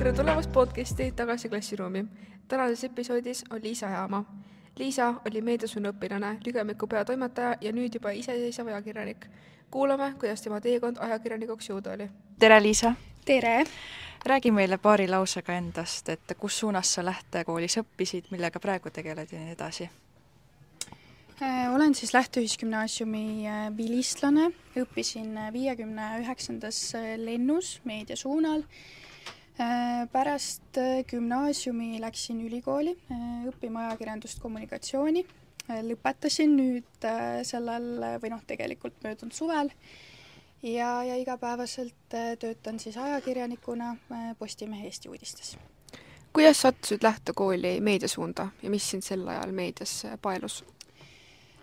tere tulemast podcasti Tagasi klassiruumi. Tänases episoodis on Liisa Jaama. Liisa oli meediasuuna õpilane, Lügemiku peatoimetaja ja nüüd juba iseseisev ajakirjanik. Kuulame, kuidas tema teekond ajakirjanikuks jõuda oli. Tere, Liisa! Tere! Räägi meile paari lausega endast, et kus suunas sa lähtekoolis õppisid, millega praegu tegeled ja nii edasi? Olen siis Lähteühisgümnaasiumi vilistlane, õppisin 59. lennus meediasuunal. Pärast gümnaasiumi läksin ülikooli, õppima ajakirjandust kommunikatsiooni. Lõpetasin nüüd tegelikult möödunud suvel ja igapäevaselt töötan siis ajakirjanikuna Postimehe Eesti uudistes. Kuidas sattusid Lähtekooli meediasuunda ja mis sind sel ajal meedias paelus?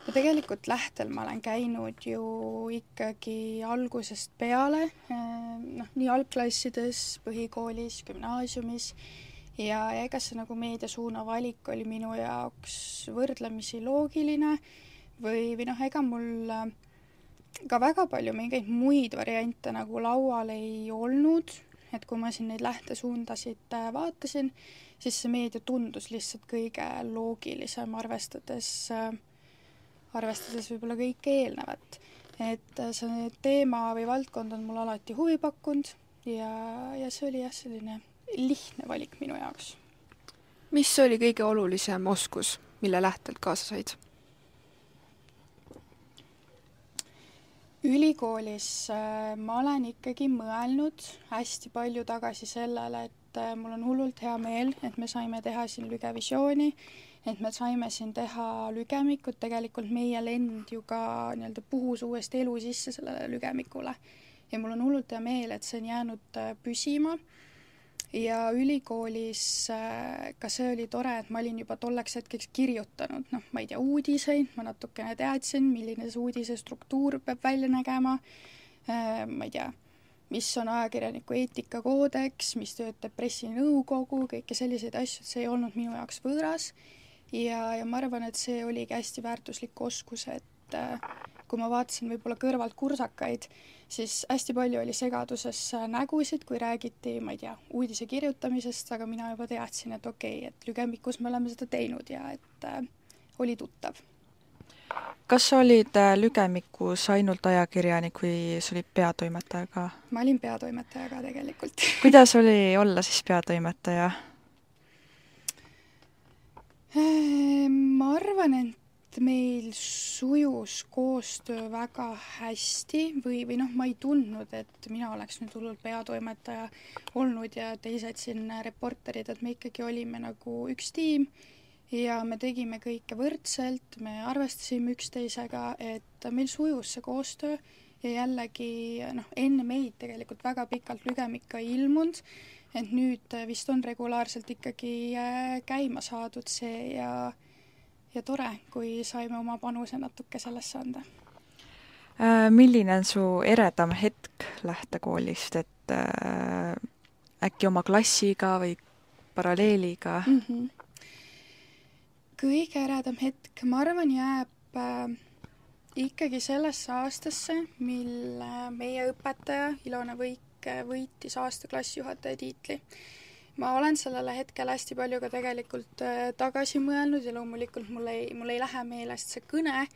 Ja tegelikult Lähtel ma olen käinud ju ikkagi algusest peale, nii algklassides, põhikoolis, gümnaasiumis ja ega see nagu meediasuuna valik oli minu jaoks võrdlemisi loogiline või ega mul ka väga palju mingeid muid variante nagu laual ei olnud, et kui ma siin neid lähtesuundasid vaatasin, siis see meedia tundus lihtsalt kõige loogilisem, arvestades võib-olla kõike eelnevat. Et see teema või valdkond on mul alati huvi pakkunud ja see oli selline lihtne valik minu jaoks. Mis oli kõige olulisem oskus, mille Lähtelt kaasa said? Ülikoolis ma olen ikkagi mõelnud hästi palju tagasi sellele, et mul on hullult hea meel, et me saime teha siin Lügevisiooni, et me saime siin teha Lügemikut, tegelikult meie lend ju ka puhus uuesti elu sisse sellele Lügemikule. Ja mul on hullult hea meel, et see on jäänud püsima. Ja ülikoolis ka see oli tore, et ma olin juba tolleks hetkeks kirjutanud, ma ei tea, uudiseid, ma natukene teadsin, milline see uudise struktuur peab välja nägema, ma ei tea, mis on ajakirjaniku eetikakoodeks, mis töötab pressinõukogu, kõike selliseid asju, see ei olnud minu jaoks võõras. Ja ma arvan, et see oligi hästi väärtuslik oskus, et kui ma vaatasin võib-olla kõrvalt kursakaid, siis hästi palju oli segaduses nägusid, kui räägiti, ma ei tea, uudise kirjutamisest, aga mina juba teadsin, et okei, et Lügemikus me oleme seda teinud ja et oli tuttav. Kas sa olid Lügemikus ainult ajakirjanik või sa olid peatoimetaja ka? Ma olin peatoimetaja ka tegelikult. Kuidas oli olla siis peatoimetaja? Ma arvan, et meil sujus koostöö väga hästi või ma ei tundnud, et mina oleks nüüd hullult peatoimetaja olnud ja teised siin reporterid, et me ikkagi olime nagu üks tiim ja me tegime kõike võrdselt, me arvestasime üksteisega, et meil sujus see koostöö ja jällegi enne meid tegelikult väga pikalt Lügemikka ei ilmunud, et nüüd vist on regulaarselt ikkagi käima saadud see ja tore, kui saime oma panuse natuke sellesse anda. Milline on su eredam hetk Lähtekoolist, et äkki oma klassiga või paralleeliga? Kõige eredam hetk, ma arvan, jääb ikkagi sellesse aastasse, mil meie õpetaja Ilona Võik võitis aasta klassijuhataja tiitli. Ma olen sellele hetkel hästi palju ka tegelikult tagasi mõelnud ja loomulikult mul ei lähe meelest see kõne,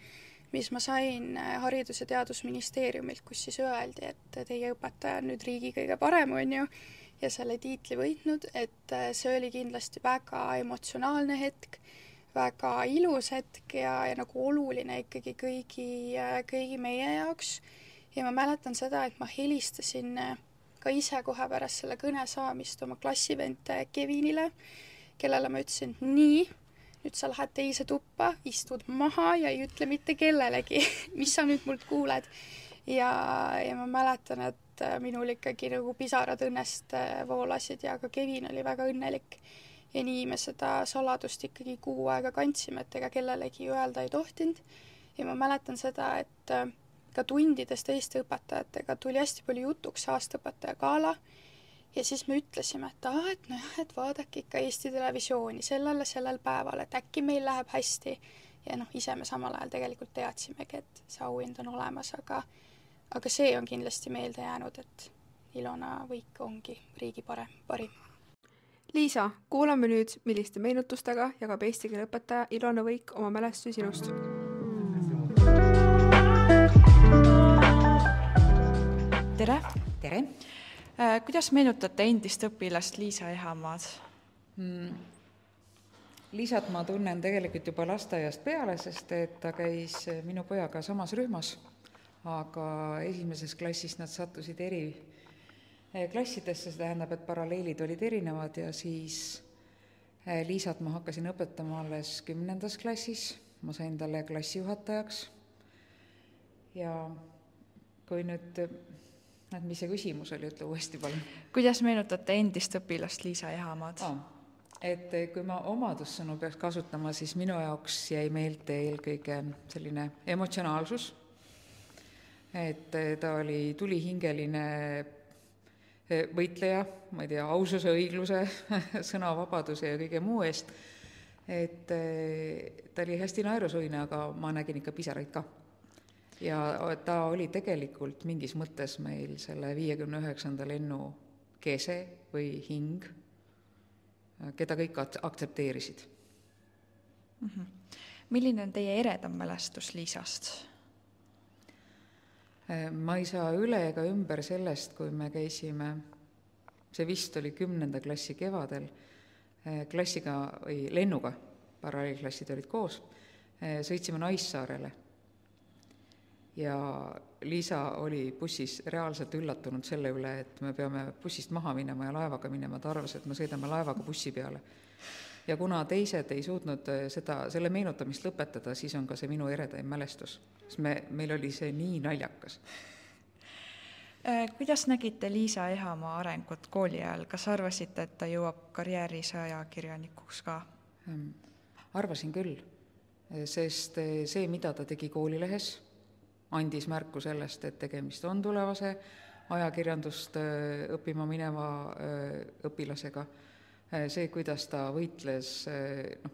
mis ma sain Haridus- ja Teadusministeeriumilt, kus siis öeldi, et teie õpetaja on nüüd riigi kõige parem, on ju, ja selle tiitli võitnud, et see oli kindlasti väga emotsionaalne hetk, väga ilus hetk ja nagu oluline ikkagi kõigi meie jaoks. Ja ma mäletan seda, et ma helistasin ka ise kohe pärast selle kõne saamist oma klassivend Kevinile, kellele ma ütlesin, nii, nüüd sa lähed teise tuppa, istud maha ja ei ütle mitte kellelegi, mis sa nüüd mult kuuled. Ja ma mäletan, et minul ikkagi nagu pisarad õnnest voolasid ja ka Kevin oli väga õnnelik. Ja nii me seda saladust ikkagi kuu aega kandsime, et ega kellelegi öelda ei tohtinud. Ja ma mäletan seda, et ka tundides teiste õpetajatega tuli hästi palju jutuks aastaõpetaja gala ja siis me ütlesime, et vaadake ikka Eesti Televisiooni sellel päeval, et äkki meil läheb hästi ja ise me samal ajal tegelikult teadsimegi, et see auhind on olemas, aga see on kindlasti meelde jäänud, et Ilona Võik ongi riigi parim. Liisa, kuulame nüüd, milliste meenutustega jagab eesti keele õpetaja Ilona Võik oma mälestusi sinust. tere! Tere! Kuidas meenutate endist õpilast Liisa Ehamaad? Liisat ma tunnen tegelikult juba lasteaiast peale, sest et ta käis minu pojaga samas rühmas, aga esimeses klassis nad sattusid eri klassidesse, see tähendab, et paralleelid olid erinevad ja siis Liisat ma hakkasin õpetama alles 10. klassis, ma sain talle klassijuhatajaks ja kui nüüd, mis see küsimus oli, ütle uuesti palun. Kuidas meenutate endist õpilast Liisa Ehamaad? Et kui ma omadussõnu peaks kasutama, siis minu jaoks jäi meelde eelkõige selline emotsionaalsus, et ta oli tulihingeline võitleja, ma ei tea, aususe, õigluse, sõnavabaduse ja kõige muu eest, et ta oli hästi naerusuine, aga ma nägin ikka pisaraid ka. Ja ta oli tegelikult mingis mõttes meil selle 59. lennu kese või hing, keda kõik aktsepteerisid. Milline on teie eredam mälestus Liisast? Ma ei saa üle ega ümber sellest, kui me käisime, see vist oli 10. klassi kevadel, klassiga või lennuga, paralleelklassid olid koos, sõitsime Naissaarele. Ja Liisa oli bussis reaalselt üllatunud selle üle, et me peame bussist maha minema ja laevaga minema, ta arvas, et me sõidame laevaga bussi peale. Ja kuna teised ei suutnud selle meenutamist lõpetada, siis on ka see minu eredaim mälestus. Meil oli see nii naljakas. Kuidas nägite Liisa Ehamaa arengut kooli ajal? Kas arvasite, et ta jõuab karjääris ajakirjanikuks ka? Arvasin küll, sest see, mida ta tegi koolilehes, andis märku sellest, et tegemist on tulevase ajakirjandust õppima mineva õpilasega. See, kuidas ta võitles,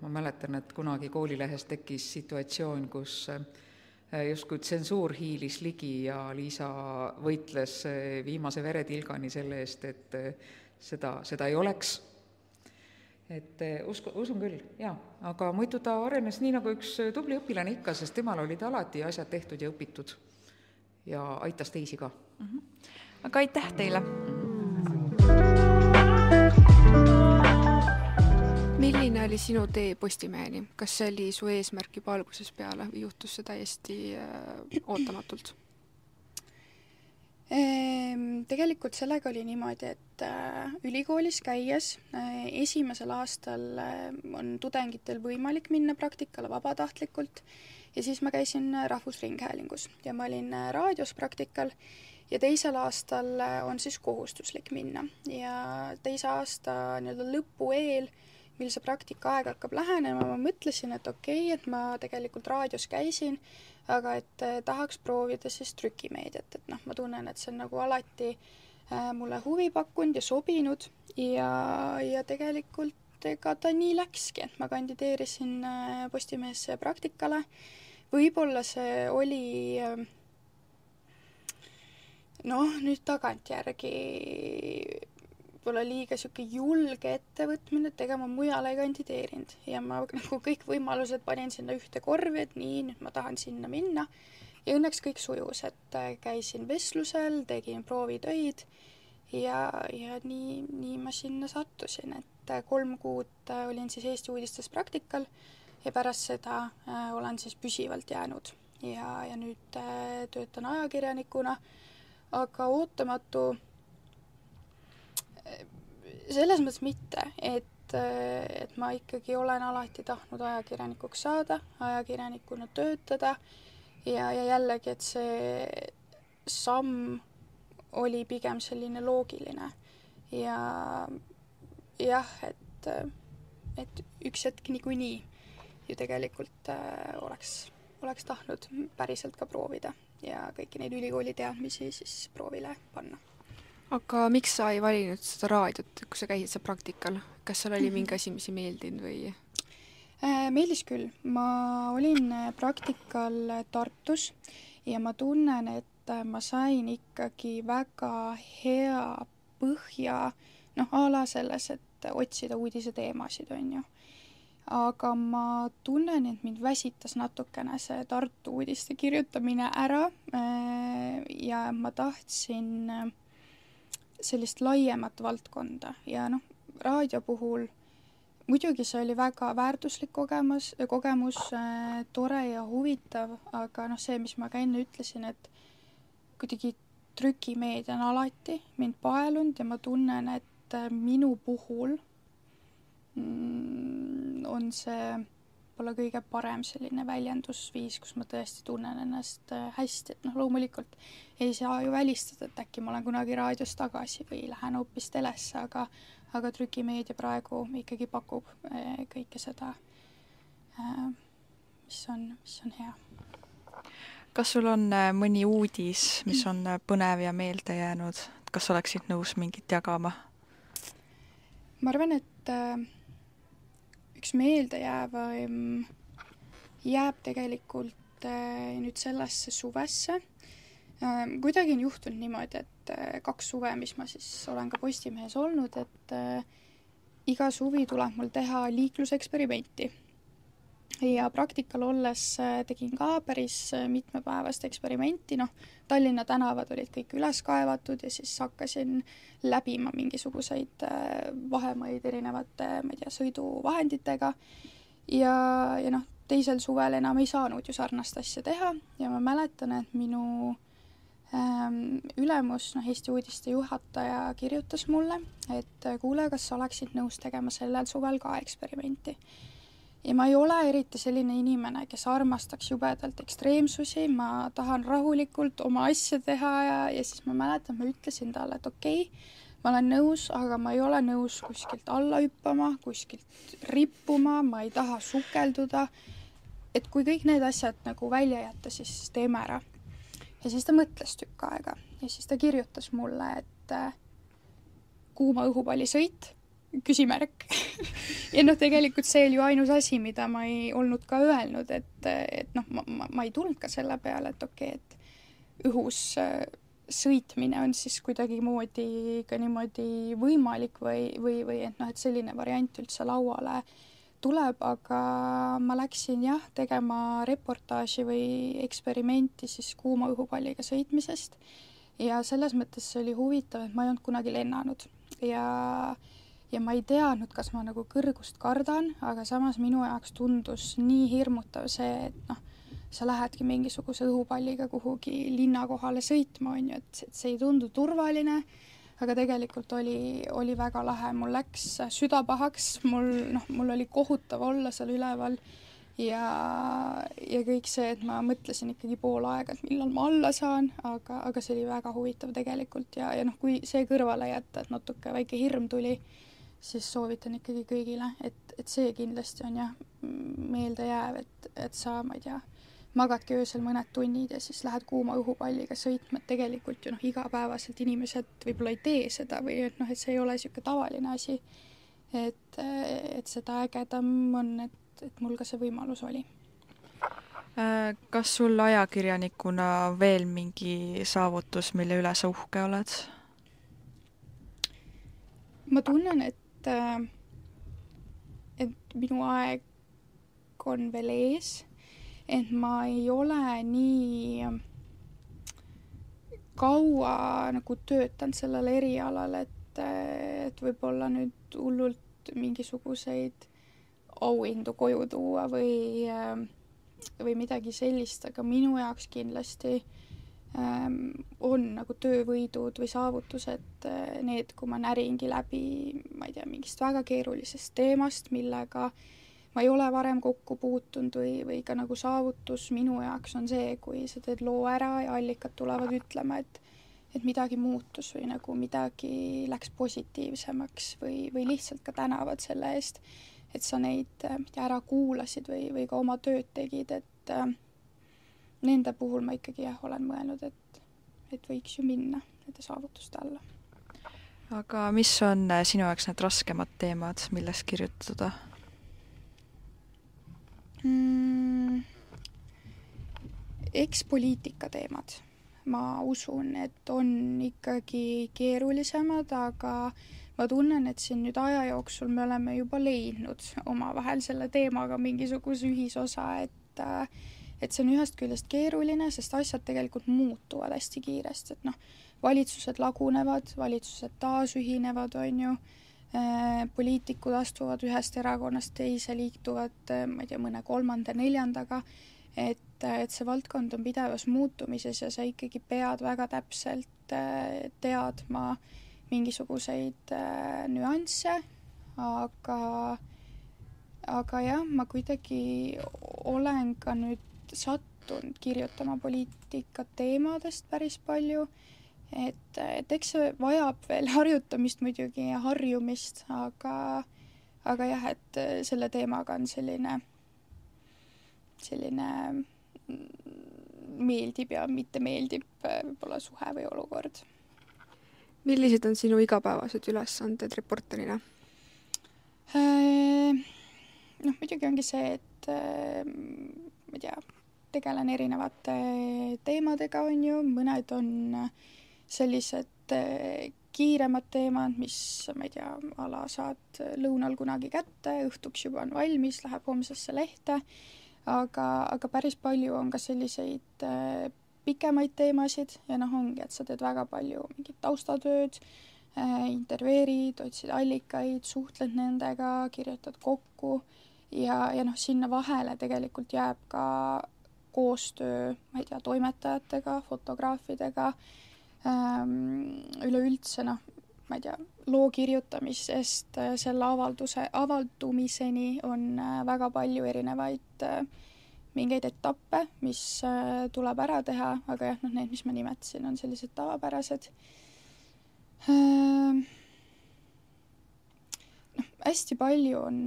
ma mäletan, et kunagi koolilehes tekkis situatsioon, kus justkui tsensuur hiilis ligi ja Liisa võitles viimase veretilgani selle eest, et seda ei oleks. Et usun küll, jaa, aga muidu ta arenes nii nagu üks tubli õpilane ikka, sest temal olid alati asjad tehtud ja õpitud ja aitas teisi ka. Aga aitäh teile! Milline oli sinu tee Postimeheni? Kas see oli su eesmärk juba alguses peale või juhtus see täiesti ootamatult? Tegelikult sellega oli niimoodi, et ülikoolis käies esimesel aastal on tudengitel võimalik minna praktikale vabatahtlikult ja siis ma käisin Rahvusringhäälingus ja ma olin raadios praktikal ja teisel aastal on siis kohustuslik minna ja teise aasta lõpu eel, mil see praktikaaeg hakkab lähenema, ma mõtlesin, et okei, et ma tegelikult raadios käisin, aga et tahaks proovida siis trükimeediat, et ma tunnen, et see on nagu alati mulle huvi pakkunud ja sobinud ja tegelikult ega ta nii läkski, et ma kandideerisin Postimehesse praktikale. Võib-olla see oli nüüd tagantjärgi võib-olla liiga julge ettevõtmine, et ega ma mujale ei kandideerinud ja ma nagu kõik võimalused panin sinna ühte korvi, et nii, nüüd ma tahan sinna minna ja õnneks kõik sujus, et käisin vestlusel, tegin proovitöid ja nii ma sinna sattusin, et 3 kuud olin siis Eesti Uudistes praktikal ja pärast seda olen siis püsivalt jäänud ja nüüd töötan ajakirjanikuna, aga ootamatu selles mõttes mitte, et ma ikkagi olen alati tahtnud ajakirjanikuks saada, ajakirjanikuna töötada ja jällegi, et see samm oli pigem selline loogiline ja jah, et üks hetk niikuinii ju tegelikult oleks tahtnud päriselt ka proovida ja kõiki neid ülikooli teadmisi siis proovile panna. Aga miks sa ei valinud seda raadiot, kui sa käisid seal praktikal? Kas seal oli mingi asi, mis ei meeldinud või? Meeldis küll. Ma olin praktikal Tartus ja ma tunnen, et ma sain ikkagi väga hea põhja, a la selles, et et otsida uudiseteemasid, on ju. Aga ma tunnen, et mind väsitas natukene see Tartu uudiste kirjutamine ära ja ma tahtsin sellist laiemat valdkonda ja noh, raadio puhul muidugi see oli väga väärtuslik kogemus, tore ja huvitav, aga noh, see, mis ma ka enne ütlesin, et kuidagi trükimeedia on alati mind paelunud ja ma tunnen, et minu puhul on see pole kõige parem selline väljendusviis, kus ma tõesti tunnen ennast hästi, et noh, loomulikult ei saa ju välistada, et äkki ma olen kunagi raadios tagasi või lähen hoopis telesse, aga trükimeedia praegu ikkagi pakub kõike seda, mis on hea. Kas sul on mõni uudis, mis on põnev ja meelde jäänud? Kas oleksid nõus mingit jagama? Ma arvan, et üks meelde jääb tegelikult nüüd sellesse suvesse. Kuidagi on juhtunud niimoodi, et 2 suve, mis ma siis olen ka Postimehes olnud, et iga suvi tuleb mul teha liikluseksperimenti. Ja praktikal olles tegin ka päris mitmepäevast eksperimenti, noh, Tallinna tänavad olid kõik üles kaevatud ja siis hakkasin läbima mingisuguseid vahemaid erinevate, ma ei tea, sõiduvahenditega ja noh, teisel suvel enam ei saanud ju sarnast asja teha ja ma mäletan, et minu ülemus, Eesti uudiste juhataja kirjutas mulle, et kuule, kas sa oleksid nõus tegema sellel suvel ka eksperimenti. Ja ma ei ole eriti selline inimene, kes armastaks jubedalt ekstreemsusi, ma tahan rahulikult oma asja teha ja siis ma mäletan, ma ütlesin talle, et okei, ma olen nõus, aga ma ei ole nõus kuskilt alla hüppama, kuskilt rippuma, ma ei taha sukelduda, et kui kõik need asjad nagu välja jätta, siis teeme ära. Ja siis ta mõtles tükk aega ja siis ta kirjutas mulle, et kuuma õhupalli sõit, küsimärk. Ja noh, tegelikult see oli ju ainus asi, mida ma ei olnud ka öelnud, et noh, ma ei tulnud ka selle peale, et okei, et õhus sõitmine on siis kuidagi moodi ka niimoodi võimalik või et noh, et selline variant üldse lauale tuleb, aga ma läksin tegema reportaaži või eksperimenti siis kuuma õhupalliga sõitmisest ja selles mõttes see oli huvitav, et ma ei olnud kunagi lennanud ja ma ei teadnud, kas ma nagu kõrgust kardan, aga samas minu jaoks tundus nii hirmutav see, et noh, sa lähedki mingisuguse õhupalliga kuhugi linna kohale sõitma, on ju, et see ei tundu turvaline, aga tegelikult oli väga lahe, mul läks süda pahaks, mul oli kohutav olla seal üleval ja kõik see, et ma mõtlesin ikkagi pool aega, et millal ma alla saan, aga see oli väga huvitav tegelikult ja noh, kui see kõrvale jätta, et natuke väike hirm tuli, siis soovitan ikkagi kõigile, et see kindlasti on meelde jääv, et sa, ma ei tea, magadki öösel mõned tunnid ja siis lähed kuuma õhupalliga sõitma, et tegelikult ju noh, igapäevaselt inimesed võib-olla ei tee seda või et noh, et see ei ole niisugune tavaline asi, et seda ägedam on, et mul ka see võimalus oli. Kas sul ajakirjanikuna veel mingi saavutus, mille üle sa uhke oled? Ma tunnen, et minu aeg on veel ees, et ma ei ole nii kaua nagu töötanud sellel erialal, et võib-olla nüüd hullult mingisuguseid auhindu koju tuua või midagi sellist, aga minu jaoks kindlasti on nagu töövõidud või saavutused need, kui ma näringi läbi, ma ei tea, mingist väga keerulisest teemast, millega ma ei ole varem kokku puutunud või ka nagu saavutus minu jaoks on see, kui sa teed loo ära ja allikad tulevad ütlema, et midagi muutus või nagu midagi läks positiivsemaks või lihtsalt ka tänavad selle eest, et sa neid ära kuulasid või ka oma tööd tegid, et nende puhul ma ikkagi olen mõelnud, et võiks ju minna nende saavutuste alla. Aga mis on sinu jaoks need raskemad teemad, millest kirjutada? Eks poliitika teemad. Ma usun, et on ikkagi keerulisemad, aga ma tunnen, et siin nüüd aja jooksul me oleme juba leidnud omavahel selle teemaga mingisuguse ühisosa, et see on ühest küljest keeruline, sest asjad tegelikult muutuvad hästi kiiresti, et noh, valitsused lagunevad, valitsused taasühinevad, on ju, poliitikud astuvad ühest erakonnast teise, liituvad, ma ei tea, mõne kolmanda, neljandaga, et see valdkond on pidevas muutumises ja sa ikkagi pead väga täpselt teadma mingisuguseid nüansse, aga jah, ma kuidagi olen ka nüüd sattunud kirjutama poliitika teemadest päris palju, et eks see vajab veel harjutamist muidugi ja harjumist, aga jah, et selle teemaga on selline meeldib ja mitte meeldib võib-olla suhe või olukord. Millised on sinu igapäevased ülesanded reporterina? Noh, muidugi ongi see, et ma ei tea, tegelen erinevate teemadega, on ju, mõned on sellised kiiremad teemad, mis, ma ei tea, ala saad lõunal kunagi kätte, õhtuks juba on valmis, läheb homsesse lehte, aga päris palju on ka selliseid pikemaid teemasid ja noh, ongi, et sa teed väga palju mingit taustatööd, intervjueerid, otsid allikaid, suhtled nendega, kirjutad kokku ja noh, sinna vahele tegelikult jääb ka koostöö, ma ei tea, toimetajatega, fotograafidega, üleüldse noh, ma ei tea, loo kirjutamisest selle avaldumiseni on väga palju erinevaid mingeid etappe, mis tuleb ära teha, aga jah, noh, need, mis ma nimetasin, on sellised tavapärased. Noh, hästi palju on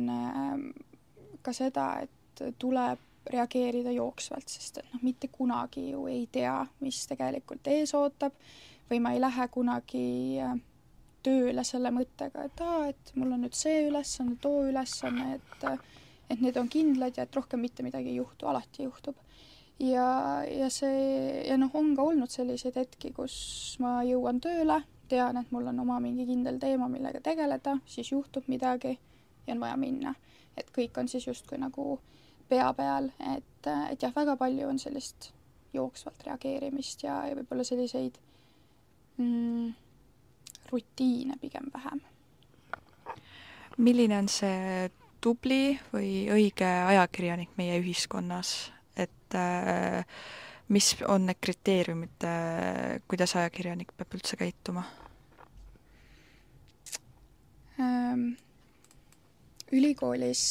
ka seda, et tuleb reageerida jooksvalt, sest et noh, mitte kunagi ju ei tea, mis tegelikult ees ootab või ma ei lähe kunagi tööle selle mõttega, et mul on nüüd see ülesanne, too ülesanne, et need on kindlad ja et rohkem mitte midagi ei juhtu, alati juhtub. Ja noh, on ka olnud selliseid hetki, kus ma jõuan tööle, tean, et mul on oma mingi kindel teema, millega tegeleda, siis juhtub midagi ja on vaja minna. Et kõik on siis justkui nagu pea peal, et jah, väga palju on sellist jooksvalt reageerimist ja võib-olla selliseid rutiine pigem vähem. Milline on see tubli või õige ajakirjanik meie ühiskonnas, et mis on need kriteeriumid, kuidas ajakirjanik peab üldse käituma? Ülikoolis,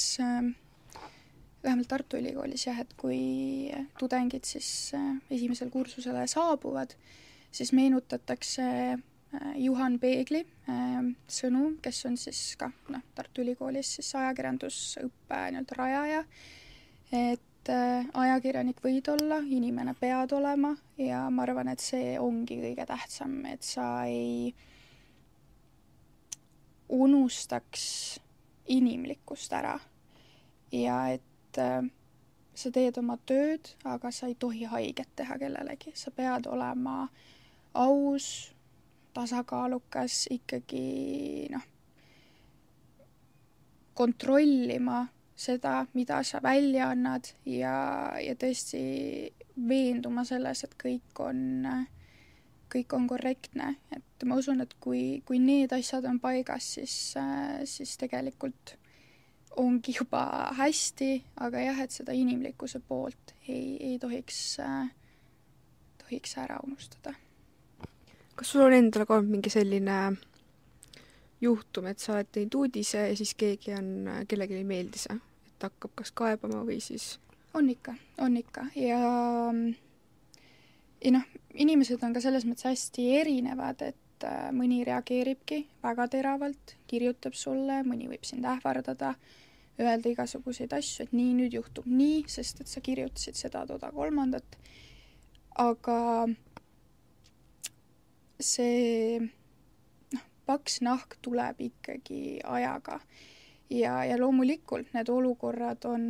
vähemalt Tartu Ülikoolis jah, et kui tudengid siis esimesel kursusele saabuvad, siis meenutatakse Juhan Peegli sõnu, kes on siis ka Tartu Ülikoolis siis ajakirjandusõppe nii-öelda rajaja, et ajakirjanik võid olla, inimene pead olema ja ma arvan, et see ongi kõige tähtsam, et sa ei unustaks inimlikkust ära ja et sa teed oma tööd, aga sa ei tohi haiget teha kellelegi, sa pead olema aus, tasakaalukas, ikkagi kontrollima seda, mida sa välja annad ja tõesti veenduma selles, et kõik on korrektne. Et ma usun, et kui need asjad on paigas, siis tegelikult ongi juba hästi, aga jah, et seda inimlikkuse poolt ei tohiks ära unustada. Kas sul on endal ka mingi selline juhtum, et sa oled teinud uudise ja siis keegi kellelegi ei meeldi see, et hakkab kas kaebama või siis? On ikka. Ja noh, inimesed on ka selles mõttes hästi erinevad, et mõni reageeribki väga teravalt, kirjutab sulle, mõni võib sind ähvardada, öelda igasuguseid asju, et nii, nüüd juhtub nii, sest et sa kirjutasid seda, toda, kolmandat, aga see paks nahk tuleb ikkagi ajaga ja loomulikult need olukorrad on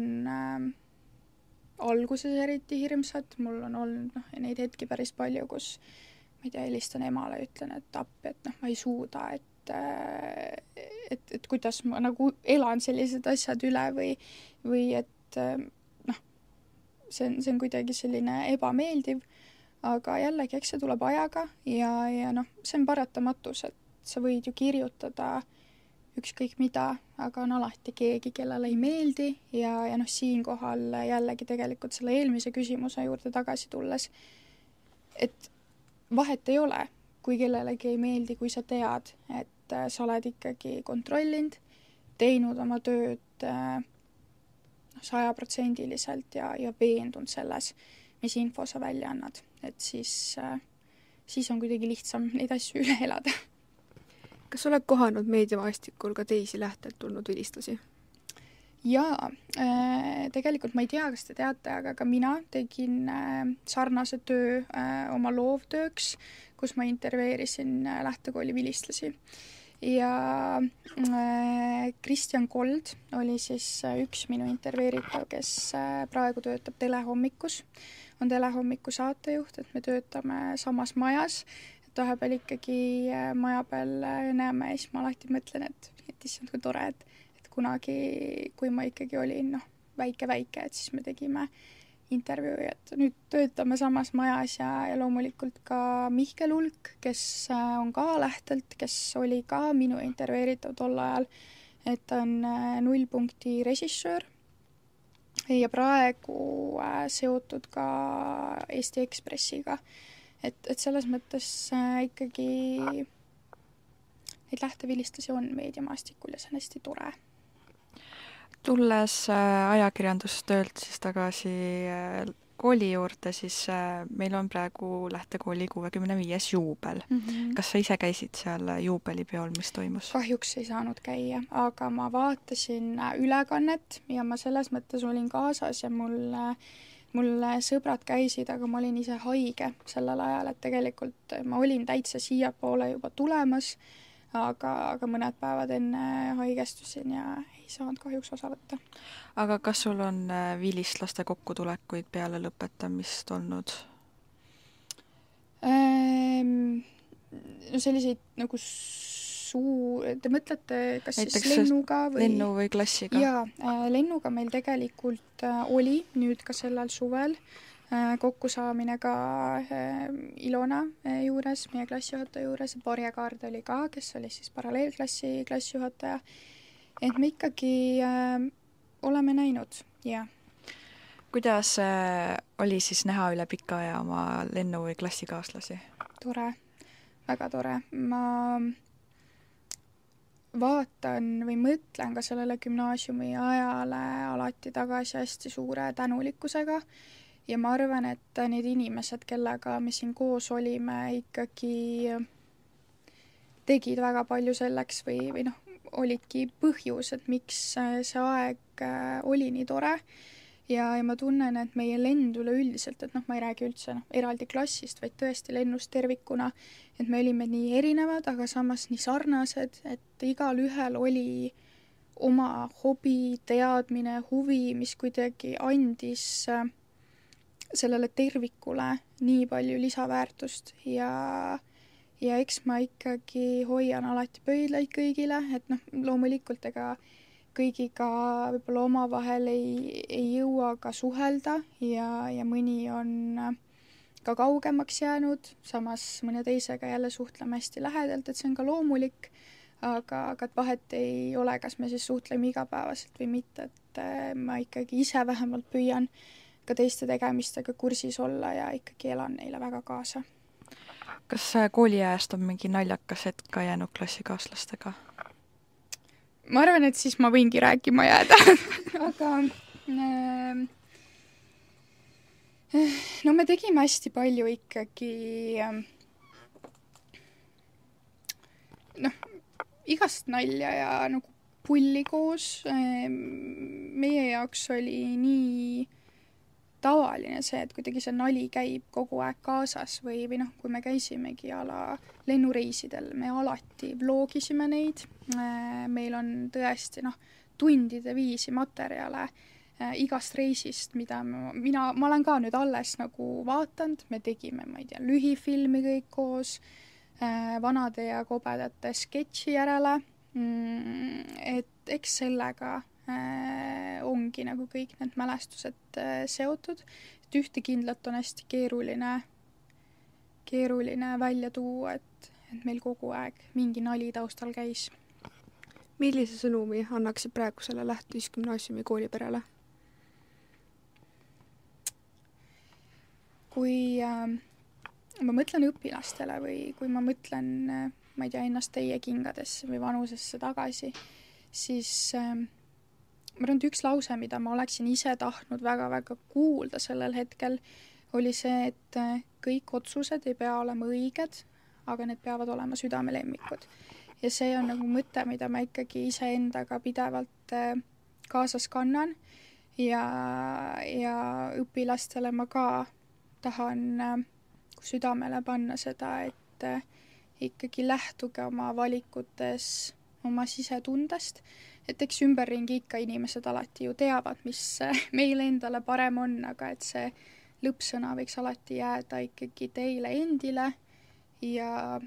alguses eriti hirmsad, mul on olnud neid hetki päris palju, kus ma ei tea, helistan emale ja ütlen, et appi, et ma ei suuda, et kuidas ma nagu elan sellised asjad üle või et noh, see on kuidagi selline ebameeldiv, aga jällegi, eks see tuleb ajaga ja noh, see on paratamatus, et sa võid ju kirjutada ükskõik mida, aga on alati keegi, kellele ei meeldi ja noh, siinkohal jällegi tegelikult selle eelmise küsimuse juurde tagasi tulles, et vahet ei ole, kui kellelegi ei meeldi, kui sa tead, et sa oled ikkagi kontrollinud, teinud oma tööd 100% ja veendunud selles, mis info sa välja annad, et siis on kuidagi lihtsam neid asju üle elada. Kas oled kohanud meediamaastikul ka teisi lähtelt tulnud vilistlasi? Jaa, tegelikult ma ei tea, kas te teate, aga ka mina tegin sarnase töö oma loovtööks, kus ma intervjueerisin lähtekooli vilistlasi. Ja Kristjan Kold oli siis üks minu intervjueeritav, kes praegu töötab Telehommikus. On Telehommiku saatejuht, et me töötame samas majas. Vahepeal ikkagi maja peal näeme ja siis ma alati mõtlen, et issand, kui tore, et kunagi, kui ma ikkagi olin väike, et siis me tegime intervjuu, et nüüd töötame samas majas ja loomulikult ka Mihkel Ulk, kes on ka lähtelt, kes oli ka minu intervjueeritav tol ajal, et on Nullpunkti režissöör ja praegu seotud ka Eesti Ekspressiga. Et selles mõttes ikkagi neid lähtevilistlasi on meediamaastikul ja see on hästi tore. Tulles ajakirjandustöölt siis tagasi kooli juurde, siis meil on praegu lähtekooli 65. juubel. Kas sa ise käisid seal juubelipeol, mis toimus? Kahjuks ei saanud käia, aga ma vaatasin ülekannet ja ma selles mõttes olin kaasas ja mul sõbrad käisid, aga ma olin ise haige sellel ajal, et tegelikult ma olin täitsa siiapoole juba tulemas, aga mõned päevad enne haigestusin ja ei saanud kahjuks osa võtta. Aga kas sul on vilistlaste kokkutulekuid peale lõpetamist olnud? No selliseid nagu te mõtlete, kas näiteks siis lennuga või... Lennu või klassiga? Jaa, lennuga meil tegelikult oli nüüd ka sellel suvel kokkusaamine ka Ilona juures, meie klassijuhataja juures, Barje Kaard oli ka, kes oli siis paralleelklassi klassijuhataja. Et me ikkagi oleme näinud, jah. Kuidas oli siis näha üle pika aja oma lennu- või klassikaaslasi? Tore, väga tore. Ma vaatan või mõtlen ka sellele gümnaasiumi ajale alati tagasi hästi suure tänulikkusega ja ma arvan, et need inimesed, kellega me siin koos olime, ikkagi tegid väga palju selleks või olidki põhjus, et miks see aeg oli nii tore ja ma tunnen, et meie lend üleüldiselt, et ma ei räägi üldse eraldi klassist, vaid tõesti lennust tervikuna, et me olime nii erinevad, aga samas nii sarnased, et igal ühel oli oma hobi, teadmine, huvi, mis kuidagi andis sellele tervikule nii palju lisaväärtust ja eks ma ikkagi hoian alati pöidlaid kõigile, et loomulikult ega kõigiga võib-olla omavahel ei jõua ka suhelda ja mõni on ka kaugemaks jäänud, samas mõne teisega jälle suhtleme hästi lähedalt, et see on ka loomulik, aga et vahet ei ole, kas me siis suhtleme igapäevaselt või mitte, et ma ikkagi ise vähemalt püüan ka teiste tegemistega kursis olla ja ikkagi elan neile väga kaasa. Kas kooliajast on mingi naljakas hetk ka jäänud klassikaaslastega? Ma arvan, et siis ma võingi rääkima jääda. Aga me tegime hästi palju ikkagi igast nalja ja pulli koos. Meie jaoks oli nii tavaline see, et kuidagi see nali käib kogu aeg kaasas või kui me käisimegi lennureisidel, me alati vlogisime neid. Meil on tõesti tundide viisi materjale igast reisist, mida ma olen ka nüüd alles vaatanud, me tegime, ma ei tea, lühifilmi kõik koos, vanade ja kobedate sketši järele, et eks sellega ongi nagu kõik need mälestused seotud, et ühte kindlat on hästi keeruline välja tuua, et meil kogu aeg mingi nali taustal käis. Millise sõnumi annaksid praegusele Lähte-Gümnaasiumi kooliperele? Kui ma mõtlen õpilastele või kui ma mõtlen, ma ei tea, ennast teie kingadesse või vanusesse tagasi, siis ma arvan, et üks lause, mida ma oleksin ise tahtnud väga-väga kuulda sellel hetkel, oli see, et kõik otsused ei pea olema õiged, aga need peavad olema südamelemmikud. Ja see on nagu mõte, mida ma ikkagi iseendaga pidevalt kaasas kannan ja õpilastele ma ka tahan südamele panna seda, et ikkagi lähtuge oma valikutes oma sisetundest, et eks ümberringi ikka inimesed alati ju teavad, mis meile endale parem on, aga et see lõppsõna võiks alati jääda ikkagi teile endile ja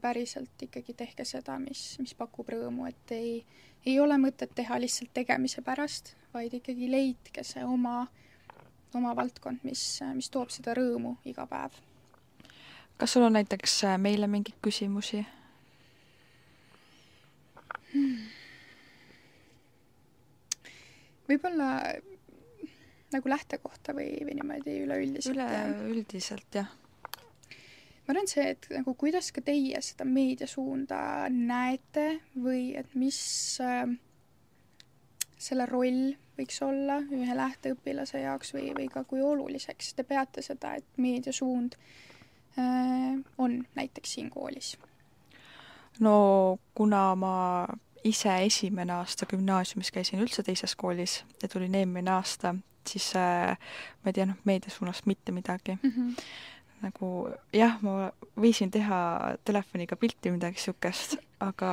päriselt ikkagi tehke seda, mis pakub rõõmu, et ei ole mõtet teha lihtsalt tegemise pärast, vaid ikkagi leidke see oma valdkond, mis toob seda rõõmu iga päev. Kas sul on näiteks meile mingeid küsimusi? Võib-olla nagu lähtekohta või niimoodi üleüldiselt? Üleüldiselt, jah. Ma arvan see, et nagu kuidas ka teie seda meediasuunda näete või et mis selle roll võiks olla ühe lähteõpilase jaoks või ka kui oluliseks te peate seda, et meediasuund on näiteks siin koolis? No kuna ma ise esimene aasta gümnaasiumis käisin üldse teises koolis ja tulin eelmine aasta, siis ma ei tea, meediasuunast mitte midagi. Nagu jah, ma võisin teha telefoniga pilti midagi sükest, aga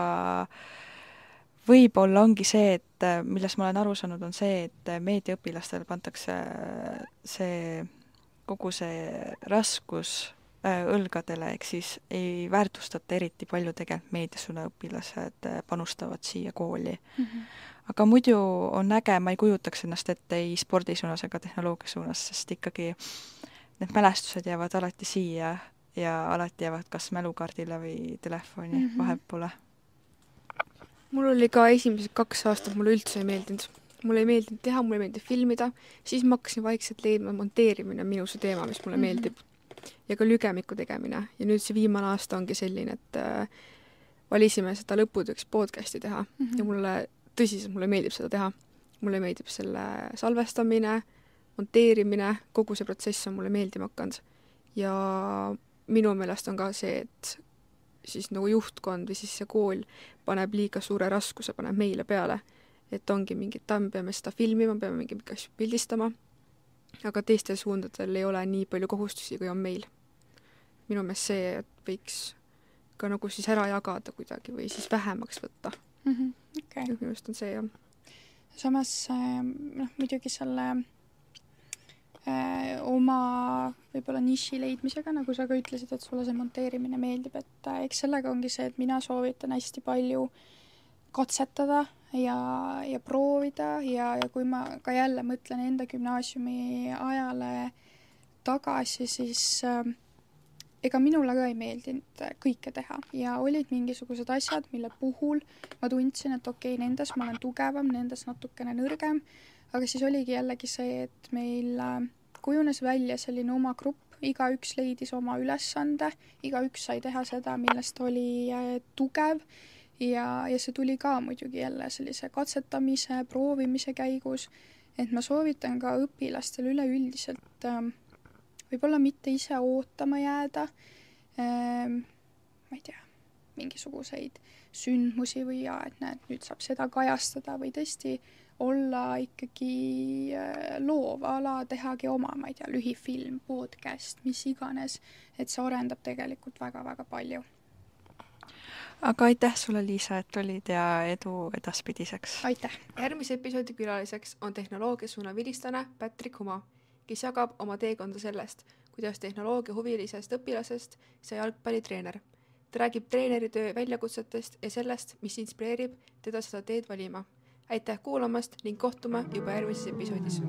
võib-olla ongi see, et milles ma olen aru saanud, on see, et meediaõpilastel pantakse kogu see raskus õlgadele, ehk siis ei väärtustata eriti palju tegelikult meediasuuna õpilased panustavad siia kooli. Aga muidu on äge, ma ei kujutaks ennast ette ei spordisuunas ega tehnoloogia suunas, sest ikkagi need mälestused jäävad alati siia ja alati jäävad kas mälukaardile või telefoni, vahet pole. Mul oli ka esimesed 2 aastat, mulle üldse ei meeldinud. Mulle ei meeldinud teha, mulle ei meeldinud filmida, siis ma hakkasin vaikselt leidma monteerimine minu see teema, mis mulle meeldib. Ja ka lügemiku tegemine. Ja nüüd see viimane aasta ongi selline, et valisime seda lõputööks podcasti teha. Ja tõsiselt mulle meeldib seda teha. Mulle meeldib selle salvestamine, monteerimine, kogu see protsess on mulle meeldima hakanud. Ja minu meelest on ka see, et siis nagu juhtkond või siis see kool paneb liiga suure raskuse, paneb meile peale. Et ongi mingid, me peame seda filmima, peame mingi asju pildistama. Aga teistel suundadel ei ole nii palju kohustusi, kui on meil. Minu meelest see, et võiks ka nagu siis ära jagada kuidagi või siis vähemaks võtta. Okay. Minu meelest on see, jah. Samas muidugi selle oma võib-olla niši leidmisega, nagu sa ka ütlesid, et sulle see monteerimine meeldib, et eks sellega ongi see, et mina soovitan hästi palju katsetada ja proovida ja kui ma ka jälle mõtlen enda gümnaasiumi ajale tagasi, siis ega minule ka ei meeldinud kõike teha ja olid mingisugused asjad, mille puhul ma tundsin, et okei, nendes ma olen tugevam, nendes natukene nõrgem, aga siis oligi jällegi see, et meil kujunes välja selline oma grupp, igaüks leidis oma ülesande, igaüks sai teha seda, millest oli tugev ja see tuli ka muidugi jälle sellise katsetamise, proovimise käigus, et ma soovitan ka õpilastel üleüldiselt võib-olla mitte ise ootama jääda, ma ei tea, mingisuguseid sündmusi või et näed, nüüd saab seda kajastada või tõesti olla ikkagi loov ala, tehagi oma, ma ei tea, lühifilm, podcast, mis iganes, et see arendab tegelikult väga-väga palju. Aga aitäh sulle, Liisa, et olid ja edu edaspidiseks. Aitäh! Järgmise episoodi külaliseks on tehnoloogiasuuna vilistlane Patrick Huma, kes jagab oma teekonda sellest, kuidas tehnoloogia huvilisest õpilasest sai jalgpallitreener. ta räägib treeneritöö väljakutsetest ja sellest, mis inspireerib teda seda teed valima. Aitäh kuulamast ning kohtume juba järgmises episoodis.